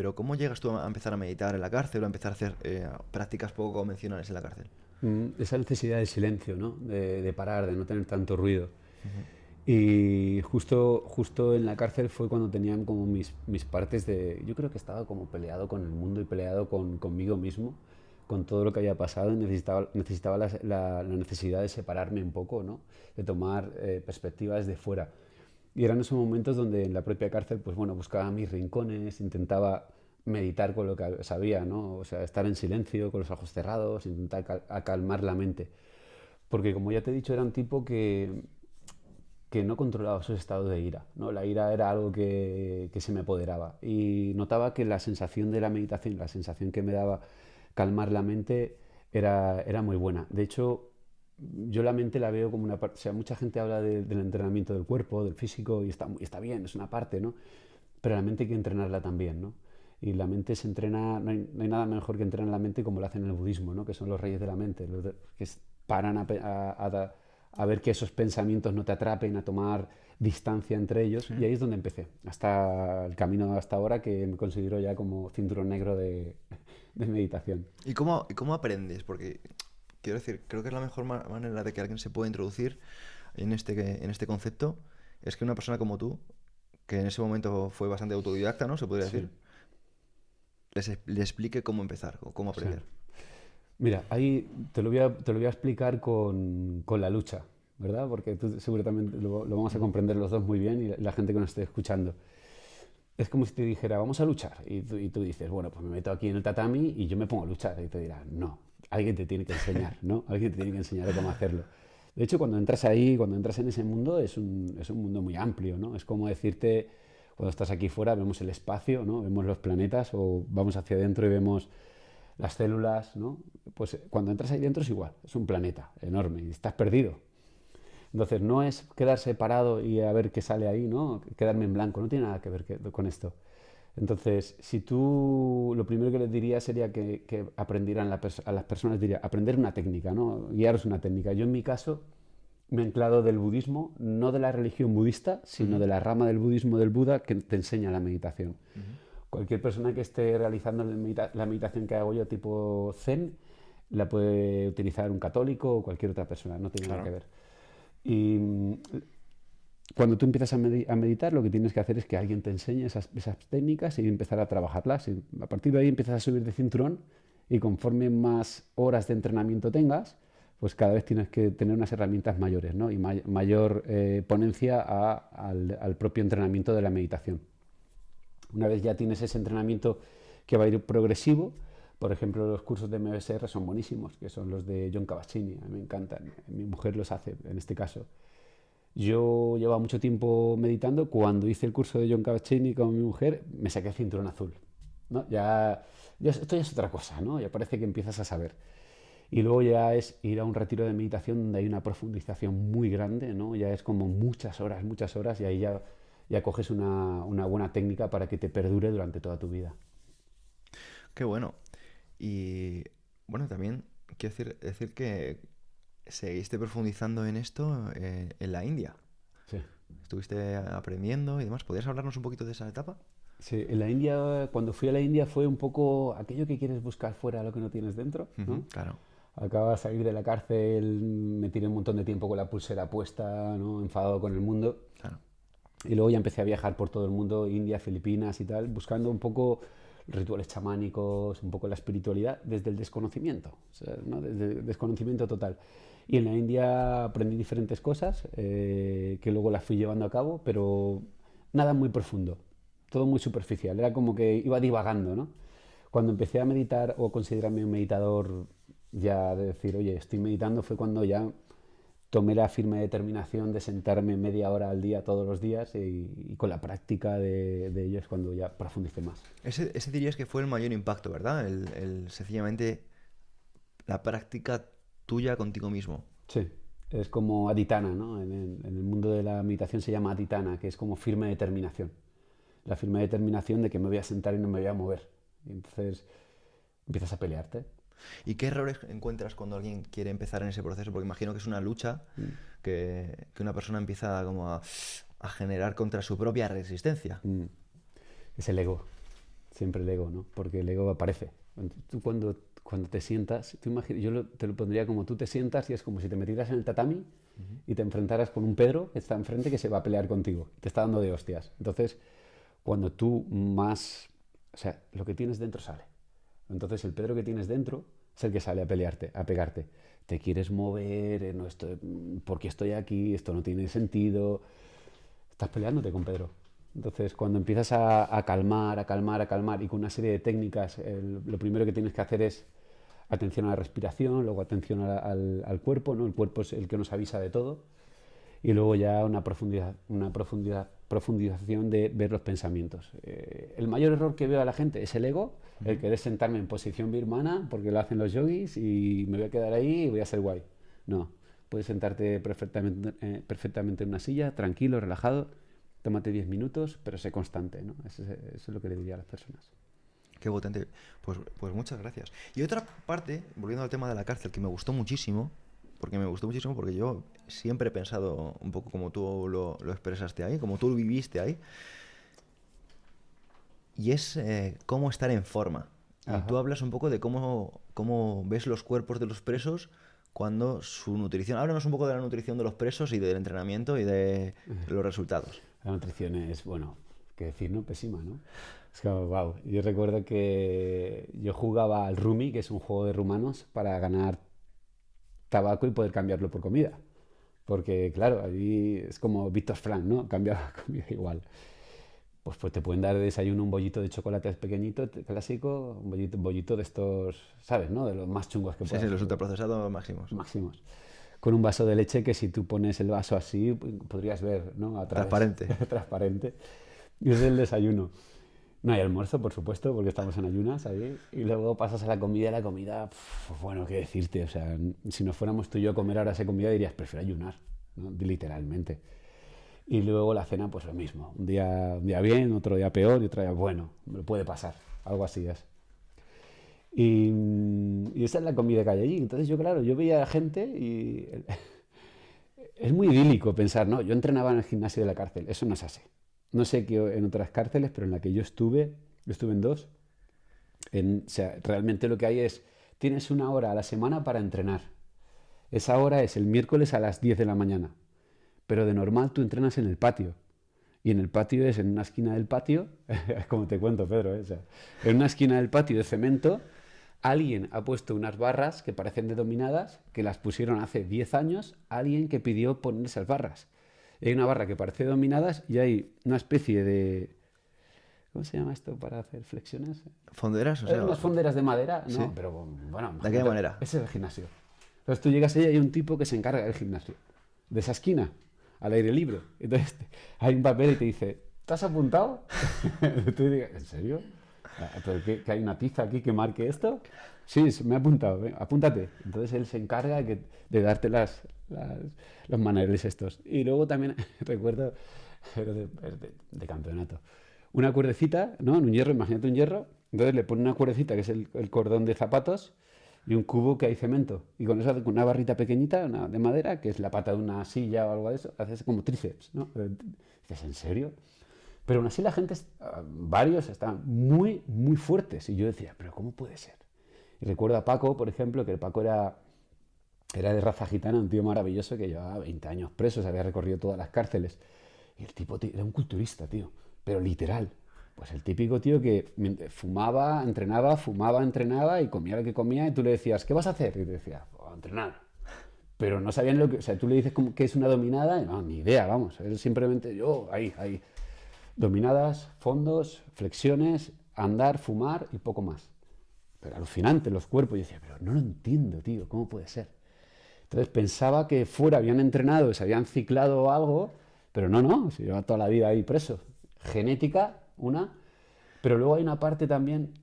pero ¿cómo llegas tú a empezar a meditar en la cárcel o a empezar a hacer prácticas poco convencionales en la cárcel? Esa necesidad de silencio, ¿no? De parar, de no tener tanto ruido. Y justo en la cárcel fue cuando tenían como mis partes de... Yo creo que estaba como peleado con el mundo y peleado conmigo mismo, con todo lo que había pasado, y necesitaba la necesidad de separarme un poco, ¿no? De tomar perspectivas de fuera. Y eran esos momentos donde en la propia cárcel, pues bueno, buscaba mis rincones, intentaba meditar con lo que sabía, ¿no? O sea, estar en silencio, con los ojos cerrados, intentar calmar la mente. Porque como ya te he dicho, era un tipo que no controlaba sus estados de ira, ¿no? La ira era algo que se me apoderaba. Y notaba que la sensación de la meditación, la sensación que me daba calmar la mente, era muy buena. De hecho, yo la mente la veo como una parte, o sea, mucha gente habla del entrenamiento del cuerpo, del físico, y está bien, es una parte, ¿no? Pero la mente hay que entrenarla también, ¿no? Y la mente se entrena, no hay nada mejor que entrenar la mente como lo hacen en el budismo, ¿no? Que son los reyes de la mente, que paran a ver que esos pensamientos no te atrapen, a tomar distancia entre ellos, Sí. y ahí es donde empecé, hasta el camino hasta ahora, que me considero ya como cinturón negro de meditación. ¿Y cómo aprendes? Porque, quiero decir, creo que es la mejor manera de que alguien se pueda introducir en este concepto, es que una persona como tú, que en ese momento fue bastante autodidacta, ¿no? Se podría Sí, decir, le explique cómo empezar o cómo sí. aprender. Mira, ahí te lo voy a explicar con la lucha, ¿verdad? Porque tú seguramente lo vamos a comprender los dos muy bien, y la gente que nos esté escuchando. Es como si te dijera, vamos a luchar. Y tú dices, bueno, pues me meto aquí en el tatami y yo me pongo a luchar. Y te dirá, no, alguien te tiene que enseñar, ¿no? Alguien te tiene que enseñar cómo hacerlo. De hecho, cuando entras ahí, cuando entras en ese mundo, es un mundo muy amplio, ¿no? Es como decirte, cuando estás aquí fuera, vemos el espacio, ¿no? Vemos los planetas, o vamos hacia adentro y vemos las células, ¿no? Pues cuando entras ahí dentro es igual, es un planeta enorme y estás perdido. Entonces no es quedarse parado y a ver qué sale ahí, ¿no? Quedarme en blanco, no tiene nada que ver con esto. Entonces, si tú, lo primero que les diría sería que aprendieran a las personas, diría, aprender una técnica, ¿no? Guiaros una técnica. Yo en mi caso me he anclado del budismo, no de la religión budista, sino Ujú, de la rama del budismo del Buda que te enseña la meditación. ujú. Cualquier persona que esté realizando la meditación que hago yo tipo Zen, la puede utilizar un católico o cualquier otra persona, no tiene nada que Claro. ver. Y cuando tú empiezas a meditar, lo que tienes que hacer es que alguien te enseñe esas técnicas y empezar a trabajarlas. Y a partir de ahí empiezas a subir de cinturón, y conforme más horas de entrenamiento tengas, pues cada vez tienes que tener unas herramientas mayores, ¿no? Y mayor ponencia al propio entrenamiento de la meditación. Una vez ya tienes ese entrenamiento que va a ir progresivo, por ejemplo, los cursos de MBSR son buenísimos, que son los de John Kabat-Zinn, a mí me encantan, mi mujer los hace en este caso. Yo llevaba mucho tiempo meditando. Cuando hice el curso de John Kabat-Zinn con mi mujer, me saqué el cinturón azul, ¿no? Esto ya es otra cosa, ¿no? Ya parece que empiezas a saber. Y luego ya es ir a un retiro de meditación donde hay una profundización muy grande, ¿no? Ya es como muchas horas, y ahí ya coges una buena técnica para que te perdure durante toda tu vida. Qué bueno. Y bueno, también quiero decir que seguiste profundizando en esto en la India. Sí. Estuviste aprendiendo y demás. ¿Podrías hablarnos un poquito de esa etapa? Sí, en la India, cuando fui a la India, fue un poco aquello que quieres buscar fuera lo que no tienes dentro, Ujú, ¿no? claro, Acaba de salir de la cárcel, me tiré un montón de tiempo con la pulsera puesta, ¿no? Enfadado con el mundo. claro. Y luego ya empecé a viajar por todo el mundo, India, Filipinas y tal, buscando un poco rituales chamánicos, un poco la espiritualidad desde el desconocimiento, o sea, ¿no? Desde el desconocimiento total. Y en la India aprendí diferentes cosas que luego las fui llevando a cabo, pero nada muy profundo, todo muy superficial, era como que iba divagando, ¿no? Cuando empecé a meditar o considerarme un meditador, ya de decir, oye, estoy meditando, fue cuando ya tomé la firme determinación de sentarme media hora al día todos los días, y con la práctica de ello es cuando ya profundicé más. Ese dirías que fue el mayor impacto, ¿verdad? Sencillamente la práctica tuya contigo mismo. Sí, es como aditana, ¿no? En el mundo de la meditación se llama aditana, que es como firme determinación. La firme determinación de que me voy a sentar y no me voy a mover. Y entonces empiezas a pelearte. ¿Y qué errores encuentras cuando alguien quiere empezar en ese proceso? Porque imagino que es una lucha que una persona empieza como a generar contra su propia resistencia. Es el ego. siempre el ego, ¿no? Porque el ego aparece. Tú cuando te sientas, te lo pondría como tú te sientas y es como si te metieras en el tatami y te enfrentaras con un Pedro que está enfrente que se va a pelear contigo, te está dando de hostias. Entonces, cuando tú más, o sea, lo que tienes dentro sale. Entonces, el Pedro que tienes dentro es el que sale a pelearte, a pegarte. Te quieres mover, no estoy, ¿por qué estoy aquí? Esto no tiene sentido. Estás peleándote con Pedro. Entonces, cuando empiezas a calmar, a calmar, a calmar y con una serie de técnicas, lo primero que tienes que hacer es atención a la respiración, luego atención al cuerpo, ¿no? El cuerpo es el que nos avisa de todo. Y luego ya una profundización de ver los pensamientos. El mayor error que veo a la gente es el ego, el querer sentarme en posición birmana, porque lo hacen los yogis y me voy a quedar ahí y voy a ser guay. No, puedes sentarte perfectamente en una silla, tranquilo, relajado, tómate 10 minutos, pero sé constante, ¿no? Eso es lo que le diría a las personas. Qué potente. Pues muchas gracias. Y otra parte, volviendo al tema de la cárcel, que me gustó muchísimo, porque yo siempre he pensado un poco como tú lo expresaste ahí, como tú lo viviste ahí, y es cómo estar en forma. Y tú hablas un poco de cómo ves los cuerpos de los presos cuando su nutrición... Háblanos un poco de la nutrición de los presos y del entrenamiento y de los resultados. La nutrición es, bueno, qué decir, ¿no? Pésima, ¿no? Es como, wow. Yo recuerdo que yo jugaba al Rumi, que es un juego de rumanos, para ganar tabaco y poder cambiarlo por comida. Porque, claro, allí es como Víctor Frank, ¿no? Cambia comida igual. Pues te pueden dar de desayuno un bollito de chocolate pequeñito, clásico, un bollito de estos, ¿sabes, no? De los más chungos que puedas. Sí, los ultraprocesados máximos. Máximos. Con un vaso de leche que si tú pones el vaso así, podrías ver, ¿no? A través. Transparente. Transparente. Y ese es el desayuno. No hay almuerzo, por supuesto, porque estamos en ayunas ahí. Y luego pasas a la comida, bueno, qué decirte. O sea, si nos fuéramos tú y yo a comer ahora esa comida, dirías, prefiero ayunar, ¿no? Literalmente. Y luego la cena, pues lo mismo. Un día bien, otro día peor y otro día bueno. Me lo puede pasar. Algo así es. Y esa es la comida que hay allí. Entonces yo, claro, yo veía a gente y es muy idílico pensar, no, yo entrenaba en el gimnasio de la cárcel. Eso no es así. No sé qué en otras cárceles, pero en la que yo estuve en dos. O sea, realmente lo que hay es, tienes una hora a la semana para entrenar. Esa hora es el miércoles a las 10 de la mañana. Pero de normal tú entrenas en el patio. Y en el patio es en una esquina del patio, como te cuento, Pedro, o sea, en una esquina del patio de cemento, alguien ha puesto unas barras que parecen de dominadas, que las pusieron hace 10 años, alguien que pidió poner esas barras. Y hay una barra que parece dominadas y hay una especie de... ¿Cómo se llama esto para hacer flexiones? ¿Fonderas? O sea, unas fonderas de madera, ¿sí? No, pero bueno... ¿De qué manera? Ese es el gimnasio. Entonces tú llegas allí y hay un tipo que se encarga del gimnasio, de esa esquina, al aire libre. Entonces hay un papel y te dice, ¿te has apuntado? Tú dices, ¿en serio? ¿Pero que hay una tiza aquí que marque esto? Sí, me he apuntado, apúntate. Entonces él se encarga de darte los manuales estos. Y luego también recuerdo de campeonato. Una cuerdecita, ¿no? En un hierro, imagínate un hierro. Entonces le pone una cuerdecita que es el cordón de zapatos y un cubo que hay cemento. Y con eso, con una barrita pequeñita, de madera, que es la pata de una silla o algo de eso, haces como tríceps, ¿no? Dices, ¿en serio? Pero aún así la gente, varios estaban muy, muy fuertes. Y yo decía, ¿pero cómo puede ser? Y recuerdo a Paco, por ejemplo, que el Paco era de raza gitana, un tío maravilloso que llevaba 20 años preso, se había recorrido todas las cárceles. Y el tipo era un culturista, tío, pero literal. Pues el típico tío que fumaba, entrenaba y comía lo que comía y tú le decías, ¿qué vas a hacer? Y te decía, a entrenar. Pero no sabían lo que... O sea, tú le dices qué es una dominada y no, ni idea, vamos. Él simplemente, ahí. Dominadas, fondos, flexiones, andar, fumar y poco más. Pero alucinante los cuerpos. Y decía, pero no lo entiendo, tío, ¿cómo puede ser? Entonces pensaba que fuera habían entrenado, se habían ciclado algo, pero no, se lleva toda la vida ahí preso. Genética, pero luego hay una parte también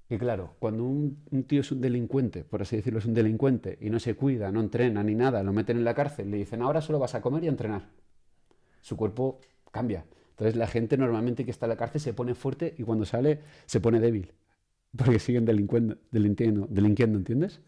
que, claro, cuando un tío es un delincuente, por así decirlo, es un delincuente y no se cuida, no entrena ni nada, lo meten en la cárcel, le dicen, ahora solo vas a comer y a entrenar. Su cuerpo cambia. Entonces la gente normalmente que está en la cárcel se pone fuerte y cuando sale se pone débil, porque siguen delinquiendo, ¿entiendes?